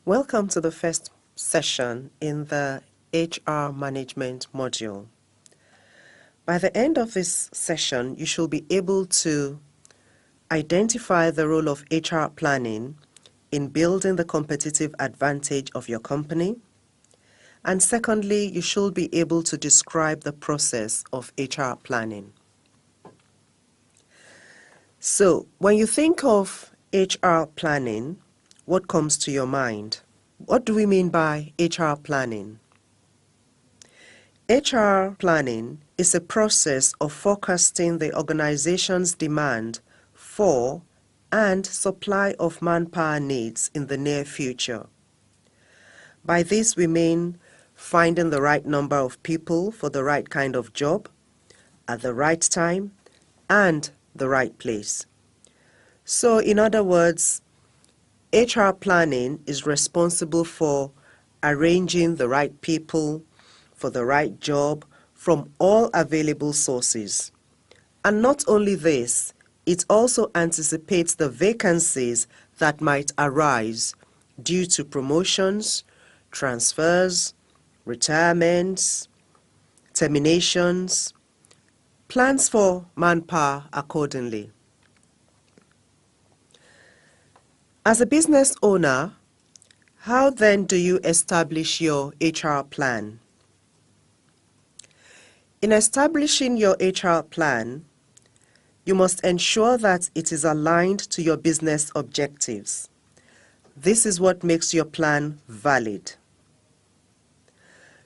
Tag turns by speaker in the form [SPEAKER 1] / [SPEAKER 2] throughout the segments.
[SPEAKER 1] Welcome to the first session in the HR Management module. By the end of this session, you should be able to identify the role of HR planning in building the competitive advantage of your company. And secondly, you should be able to describe the process of HR planning. So, when you think of HR planning, what comes to your mind? What do we mean by HR planning? HR planning is a process of forecasting the organization's demand for and supply of manpower needs in the near future. By this we mean finding the right number of people for the right kind of job, at the right time, and the right place. So, in other words, HR planning is responsible for arranging the right people for the right job from all available sources. And not only this, it also anticipates the vacancies that might arise due to promotions, transfers, retirements, terminations, plans for manpower accordingly. As a business owner, how then do you establish your HR plan? In establishing your HR plan, you must ensure that it is aligned to your business objectives. This is what makes your plan valid.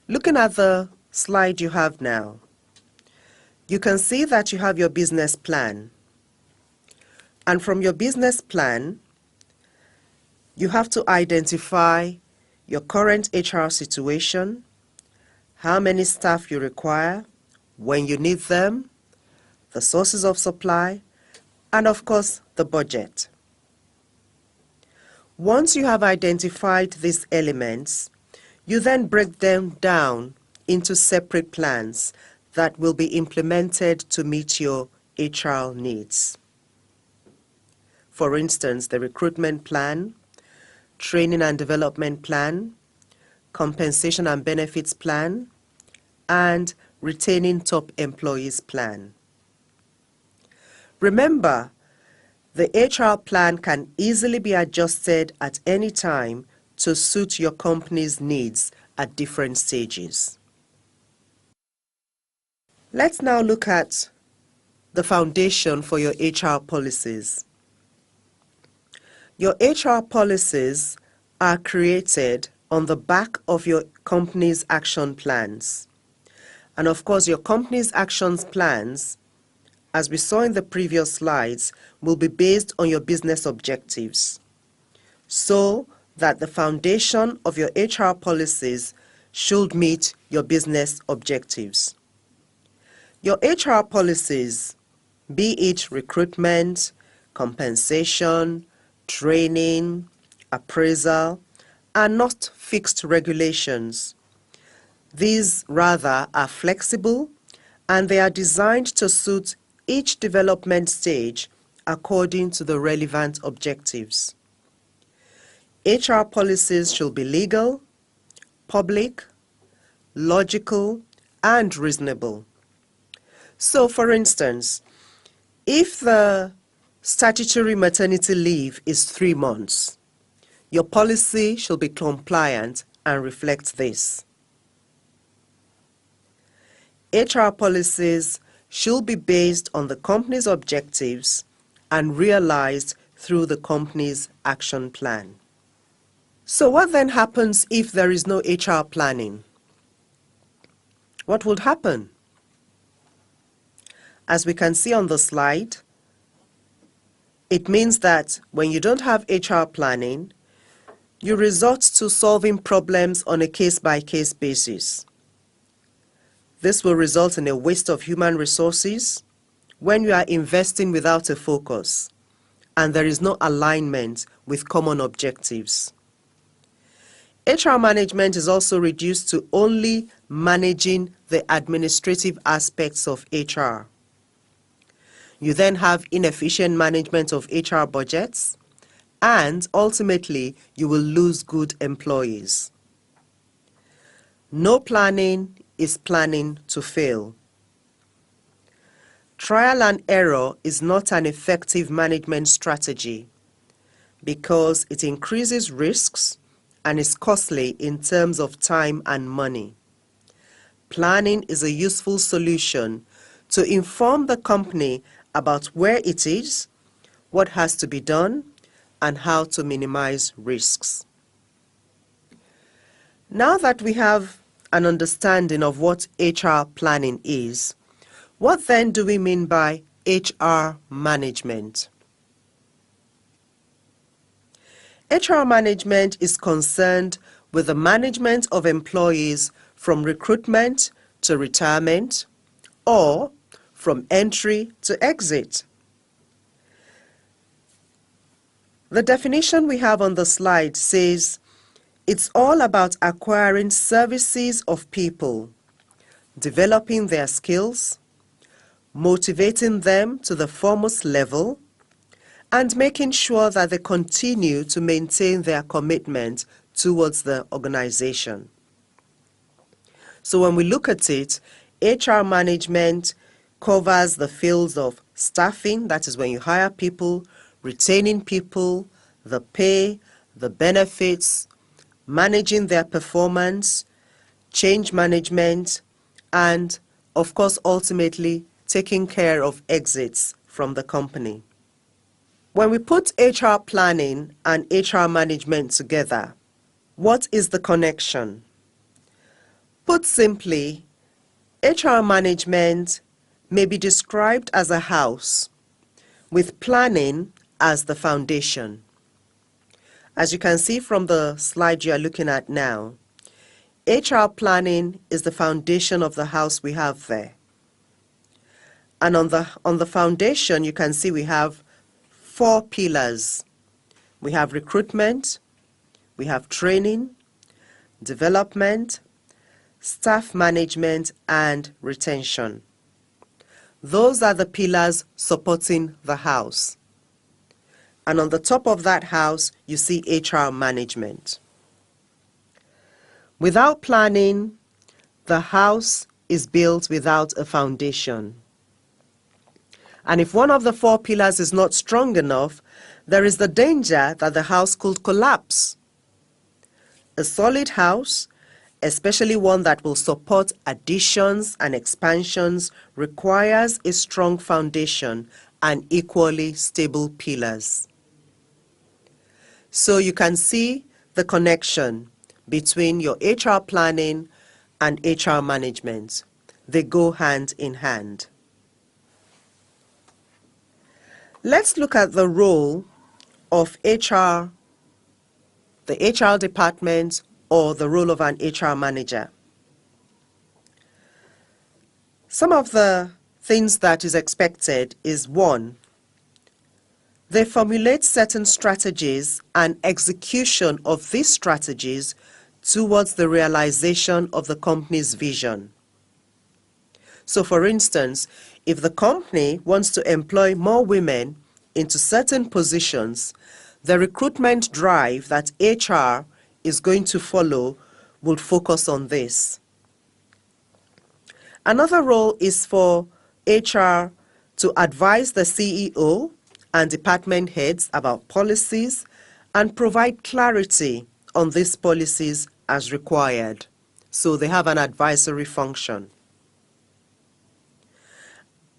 [SPEAKER 1] Looking at the slide you have now, you can see that you have your business plan. And from your business plan, you have to identify your current HR situation, how many staff you require, when you need them, the sources of supply, and of course, the budget. Once you have identified these elements, you then break them down into separate plans that will be implemented to meet your HR needs. For instance, the recruitment plan, training and development plan, compensation and benefits plan, and retaining top employees plan. Remember, the HR plan can easily be adjusted at any time to suit your company's needs at different stages. Let's now look at the foundation for your HR policies. Your HR policies are created on the back of your company's action plans. And of course, your company's action plans, as we saw in the previous slides, will be based on your business objectives, so that the foundation of your HR policies should meet your business objectives. Your HR policies, be it recruitment, compensation, training, appraisal, are not fixed regulations. These rather are flexible, and they are designed to suit each development stage according to the relevant objectives. HR policies should be legal, public, logical, and reasonable. So, for instance, if the statutory maternity leave is 3 months, your policy should be compliant and reflect this. HR policies should be based on the company's objectives and realized through the company's action plan. So what then happens if there is no HR planning? What would happen? As we can see on the slide, it means that when you don't have HR planning, you resort to solving problems on a case-by-case basis. This will result in a waste of human resources when you are investing without a focus and there is no alignment with common objectives. HR management is also reduced to only managing the administrative aspects of HR. You then have inefficient management of HR budgets and ultimately you will lose good employees. No planning is planning to fail. Trial and error is not an effective management strategy because it increases risks and is costly in terms of time and money. Planning is a useful solution to inform the company about where it is, what has to be done, and how to minimize risks. Now that we have an understanding of what HR planning is, what then do we mean by HR management? HR management is concerned with the management of employees from recruitment to retirement or from entry to exit. The definition we have on the slide says it's all about acquiring services of people, developing their skills, motivating them to the foremost level, and making sure that they continue to maintain their commitment towards the organization. So when we look at it, HR management covers the fields of staffing, that is when you hire people, retaining people, the pay, the benefits, managing their performance, change management, and of course ultimately taking care of exits from the company. When we put HR planning and HR management together, what is the connection? Put simply, HR management may be described as a house with planning as the foundation. As you can see from the slide you are looking at now, HR planning is the foundation of the house we have there. And on the foundation, you can see we have 4 pillars. We have recruitment, we have training, development, staff management, and retention. Those are the pillars supporting the house. And on the top of that house, you see HR management. Without planning, the house is built without a foundation. And if one of the 4 pillars is not strong enough, there is the danger that the house could collapse. A solid house, especially one that will support additions and expansions, requires a strong foundation and equally stable pillars. So you can see the connection between your HR planning and HR management. They go hand in hand. Let's look at the role of HR, the HR department, or the role of an HR manager. Some of the things that is expected is 1, they formulate certain strategies and execution of these strategies towards the realization of the company's vision. So for instance, if the company wants to employ more women into certain positions, the recruitment drive that HR is going to follow will focus on this. Another role is for HR to advise the CEO and department heads about policies and provide clarity on these policies as required. So they have an advisory function.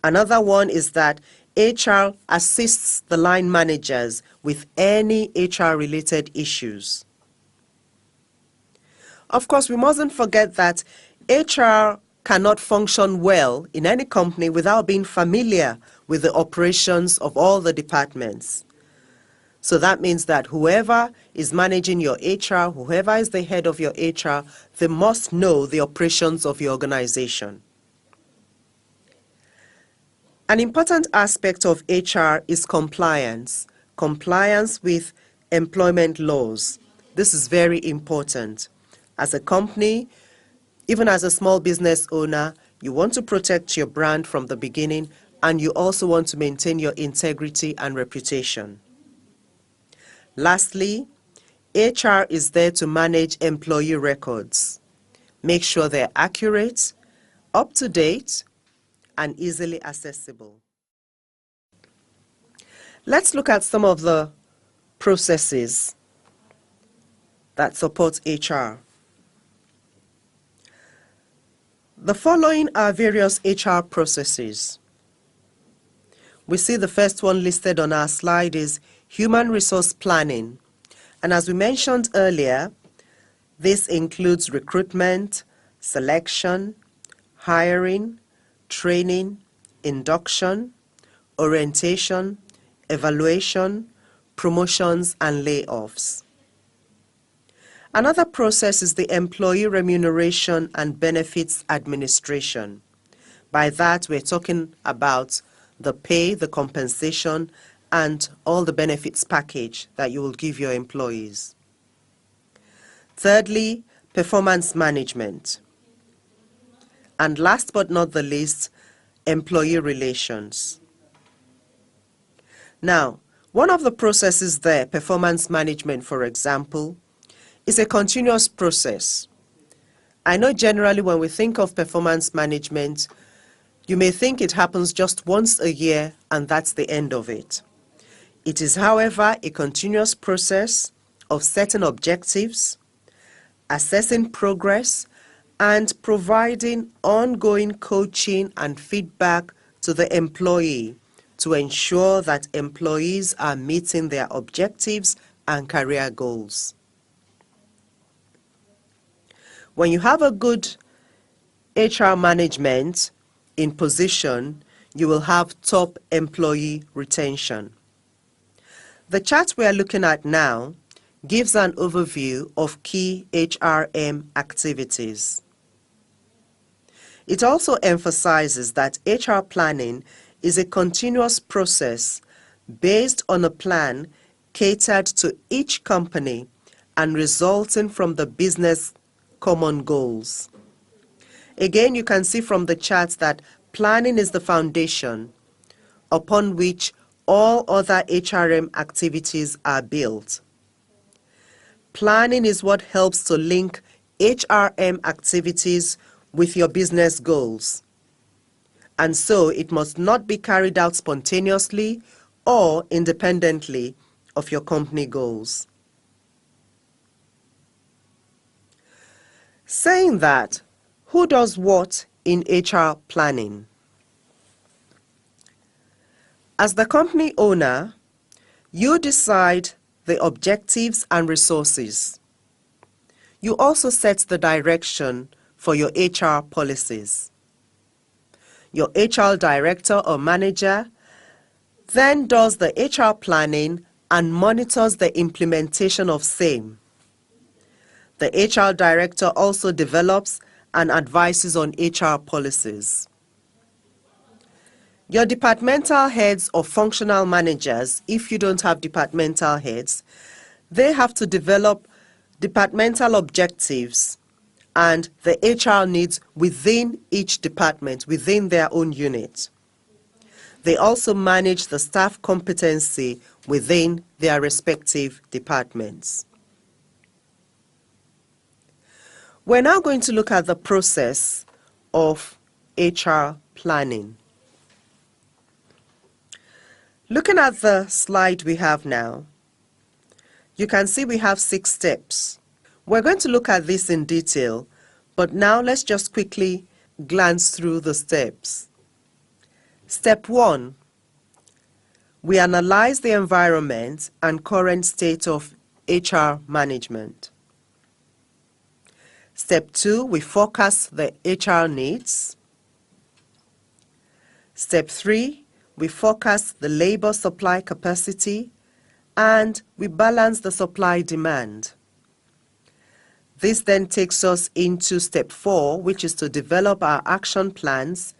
[SPEAKER 1] Another one is that HR assists the line managers with any HR-related issues. Of course, we mustn't forget that HR cannot function well in any company without being familiar with the operations of all the departments. So that means that whoever is managing your HR, whoever is the head of your HR, they must know the operations of your organization. An important aspect of HR is compliance. Compliance with employment laws. This is very important. As a company, even as a small business owner, you want to protect your brand from the beginning, and you also want to maintain your integrity and reputation. Lastly, HR is there to manage employee records. Make sure they're accurate, up to date, and easily accessible. Let's look at some of the processes that support HR. The following are various HR processes. We see the first one listed on our slide is human resource planning. And as we mentioned earlier, this includes recruitment, selection, hiring, training, induction, orientation, evaluation, promotions, and layoffs. Another process is the employee remuneration and benefits administration. By that, we're talking about the pay, the compensation, and all the benefits package that you will give your employees. Thirdly, performance management. And last but not the least, employee relations. Now, one of the processes there, performance management, for example, is a continuous process. I know generally when we think of performance management, you may think it happens just once a year and that's the end of it. It is, however, a continuous process of setting objectives, assessing progress, and providing ongoing coaching and feedback to the employee to ensure that employees are meeting their objectives and career goals. When you have a good HR management in position, you will have top employee retention. The chart we are looking at now gives an overview of key HRM activities. It also emphasizes that HR planning is a continuous process based on a plan catered to each company and resulting from the business common goals. Again, you can see from the charts that planning is the foundation upon which all other HRM activities are built. Planning is what helps to link HRM activities with your business goals. And so it must not be carried out spontaneously or independently of your company goals. Saying that, who does what in HR planning? As the company owner, you decide the objectives and resources. You also set the direction for your HR policies. Your HR director or manager then does the HR planning and monitors the implementation of same. The HR director also develops and advises on HR policies. Your departmental heads or functional managers, if you don't have departmental heads, they have to develop departmental objectives and the HR needs within each department, within their own unit. They also manage the staff competency within their respective departments. We're now going to look at the process of HR planning. Looking at the slide we have now, you can see we have 6 steps. We're going to look at this in detail, but now let's just quickly glance through the steps. Step 1, we analyze the environment and current state of HR management. Step 2, we forecast the HR needs. Step 3, we forecast the labor supply capacity and we balance the supply demand. This then takes us into step 4, which is to develop our action plans,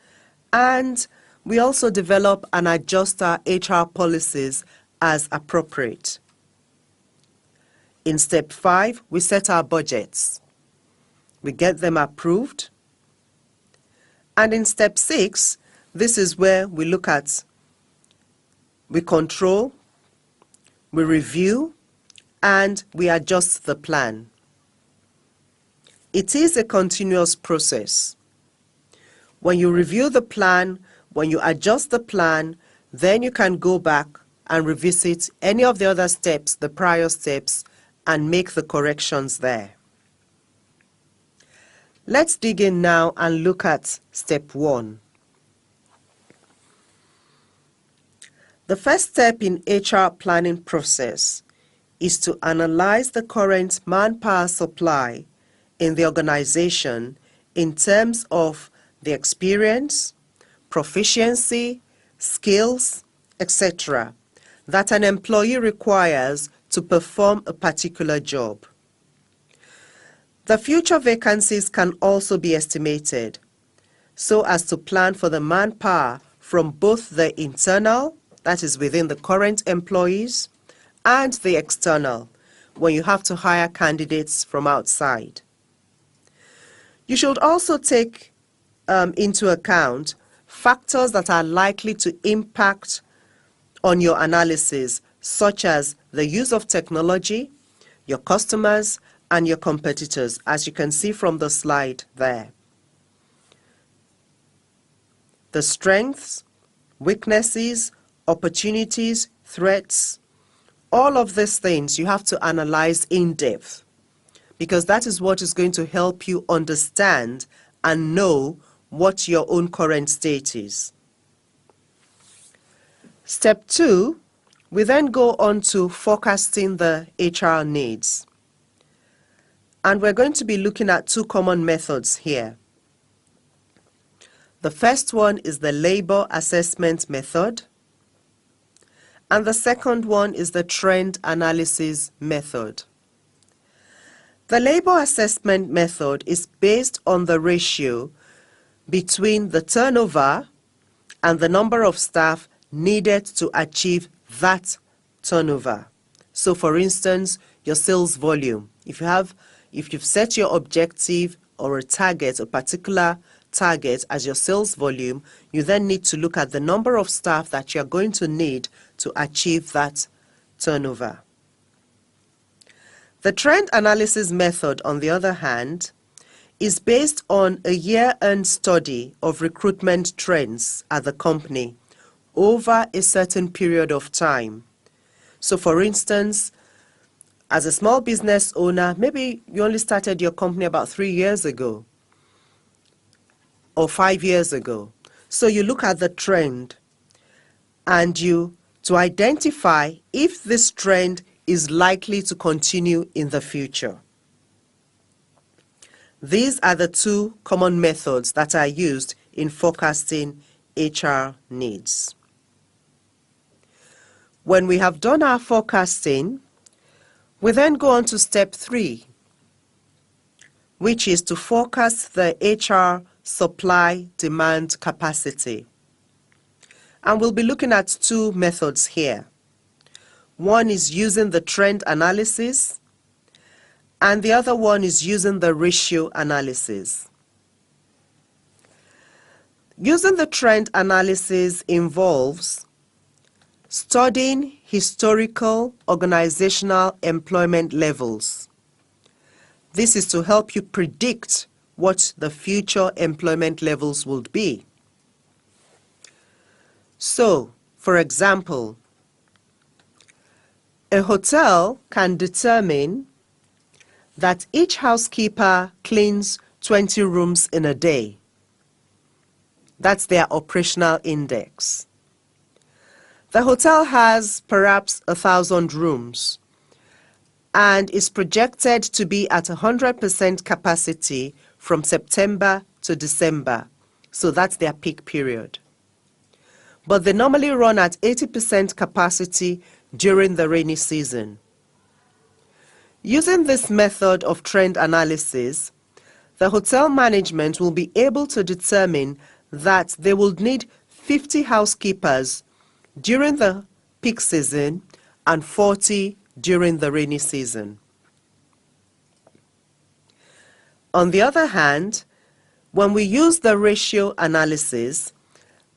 [SPEAKER 1] and we also develop and adjust our HR policies as appropriate. In step 5, we set our budgets. We get them approved. And in step 6, this is where we look at, we control, we review, and we adjust the plan. It is a continuous process. When you review the plan, when you adjust the plan, then you can go back and revisit any of the other steps, the prior steps, and make the corrections there. Let's dig in now and look at step 1. The first step in HR planning process is to analyze the current manpower supply in the organization in terms of the experience, proficiency, skills, etc. that an employee requires to perform a particular job. The future vacancies can also be estimated so as to plan for the manpower from both the internal, that is within the current employees, and the external, when you have to hire candidates from outside. You should also take into account factors that are likely to impact on your analysis, such as the use of technology, your customers, and your competitors, as you can see from the slide there. The strengths, weaknesses, opportunities, threats, all of these things you have to analyze in depth, because that is what is going to help you understand and know what your own current state is. Step 2, we then go on to forecasting the HR needs. And we're going to be looking at 2 common methods here. The first one is the labor assessment method, and the second one is the trend analysis method. The labor assessment method is based on the ratio between the turnover and the number of staff needed to achieve that turnover. So for instance, your sales volume. If you've set your objective or a target, a particular target as your sales volume, you then need to look at the number of staff that you're going to need to achieve that turnover. The trend analysis method, on the other hand, is based on a year-end study of recruitment trends at the company over a certain period of time. So for instance, as a small business owner, maybe you only started your company about 3 years ago or 5 years ago. So you look at the trend and to identify if this trend is likely to continue in the future. These are the 2 common methods that are used in forecasting HR needs. When we have done our forecasting, we then go on to step 3, which is to forecast the HR supply-demand capacity. And we'll be looking at 2 methods here. One is using the trend analysis, and the other one is using the ratio analysis. Using the trend analysis involves studying historical organizational employment levels. This is to help you predict what the future employment levels would be. So, for example, a hotel can determine that each housekeeper cleans 20 rooms in a day. That's their operational index. The hotel has perhaps 1,000 rooms and is projected to be at 100% capacity from September to December. So that's their peak period. But they normally run at 80% capacity during the rainy season. Using this method of trend analysis, the hotel management will be able to determine that they will need 50 housekeepers during the peak season and 40 during the rainy season. On the other hand, when we use the ratio analysis,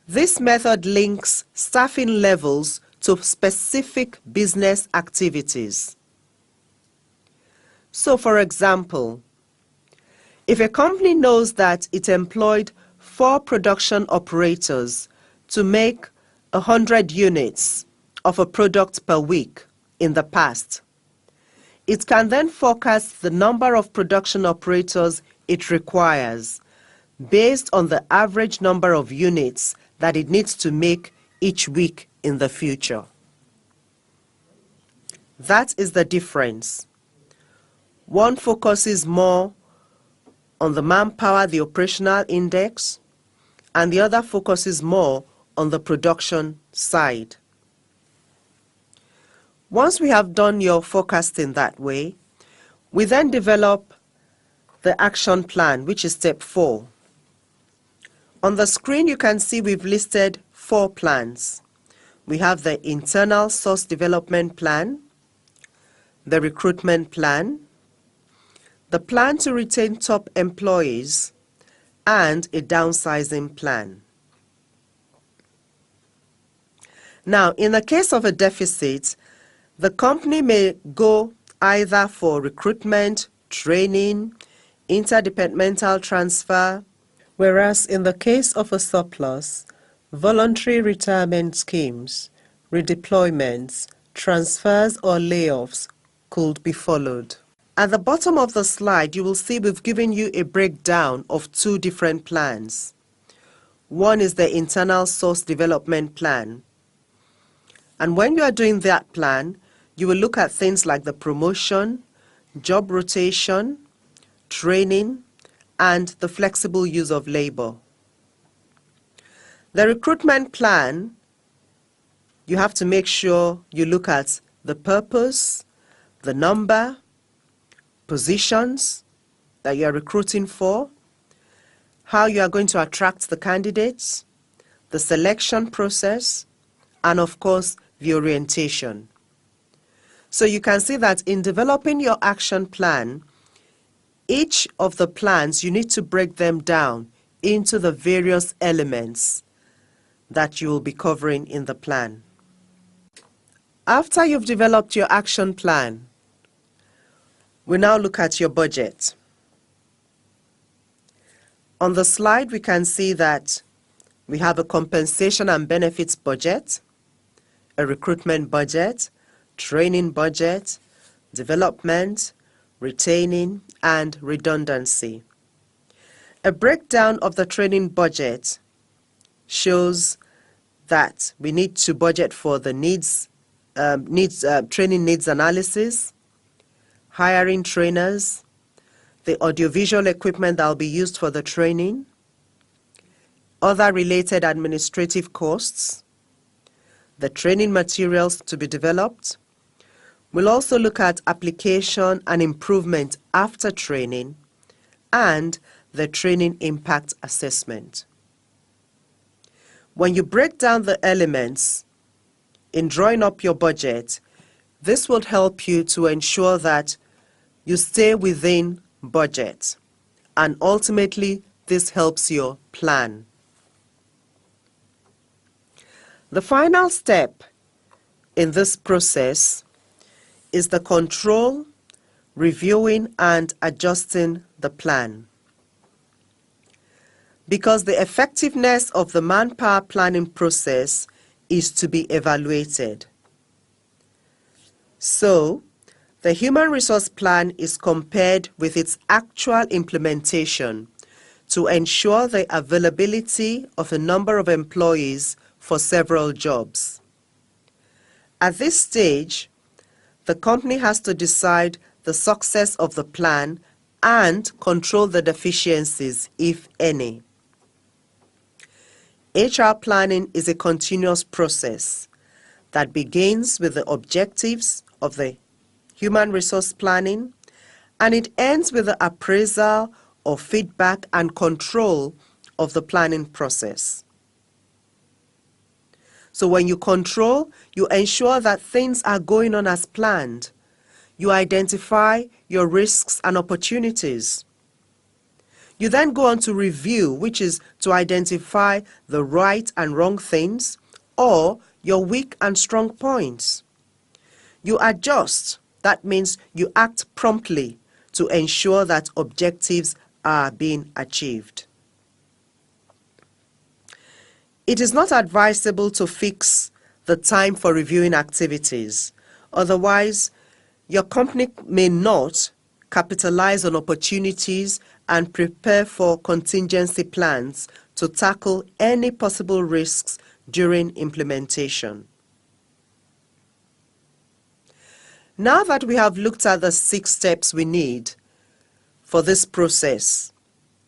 [SPEAKER 1] this method links staffing levels to specific business activities. So for example, if a company knows that it employed 4 production operators to make 100 units of a product per week in the past, it can then forecast the number of production operators it requires based on the average number of units that it needs to make each week in the future. That is the difference. One focuses more on the manpower, the operational index, and the other focuses more on the production side. Once we have done your forecasting that way, we then develop the action plan, which is step 4. On the screen you can see we've listed 4 plans. We have the internal source development plan, the recruitment plan, the plan to retain top employees, and a downsizing plan. Now, in the case of a deficit, the company may go either for recruitment, training, interdepartmental transfer, whereas in the case of a surplus, voluntary retirement schemes, redeployments, transfers or layoffs could be followed. At the bottom of the slide, you will see we've given you a breakdown of 2 different plans. One is the internal source development plan. And when you are doing that plan, you will look at things like the promotion, job rotation, training, and the flexible use of labor. The recruitment plan, you have to make sure you look at the purpose, the number, positions that you are recruiting for, how you are going to attract the candidates, the selection process, and of course, the orientation. So you can see that in developing your action plan, each of the plans, you need to break them down into the various elements that you will be covering in the plan. After you've developed your action plan, we now look at your budget. On the slide, we can see that we have a compensation and benefits budget, a recruitment budget, training budget, development, retaining, and redundancy. A breakdown of the training budget shows that we need to budget for the training needs analysis, hiring trainers, the audiovisual equipment that will be used for the training, other related administrative costs, the training materials to be developed. We'll also look at application and improvement after training and the training impact assessment. When you break down the elements in drawing up your budget, this will help you to ensure that you stay within budget, and ultimately this helps your plan. The final step in this process is the control, reviewing, and adjusting the plan. Because the effectiveness of the manpower planning process is to be evaluated. So, the human resource plan is compared with its actual implementation to ensure the availability of a number of employees for several jobs. At this stage, the company has to decide the success of the plan and control the deficiencies, if any. HR planning is a continuous process that begins with the objectives of the human resource planning, and it ends with the appraisal of feedback and control of the planning process. So when you control, you ensure that things are going on as planned. You identify your risks and opportunities. You then go on to review, which is to identify the right and wrong things or your weak and strong points. You adjust, That means you act promptly to ensure that objectives are being achieved. It is not advisable to fix the time for reviewing activities. Otherwise, your company may not capitalize on opportunities and prepare for contingency plans to tackle any possible risks during implementation. Now that we have looked at the 6 steps we need for this process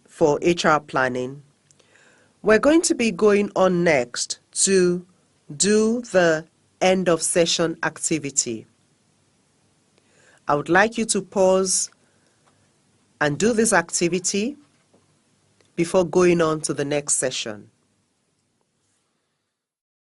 [SPEAKER 1] for HR planning, we're going to be going on next to do the end of session activity. I would like you to pause and do this activity before going on to the next session.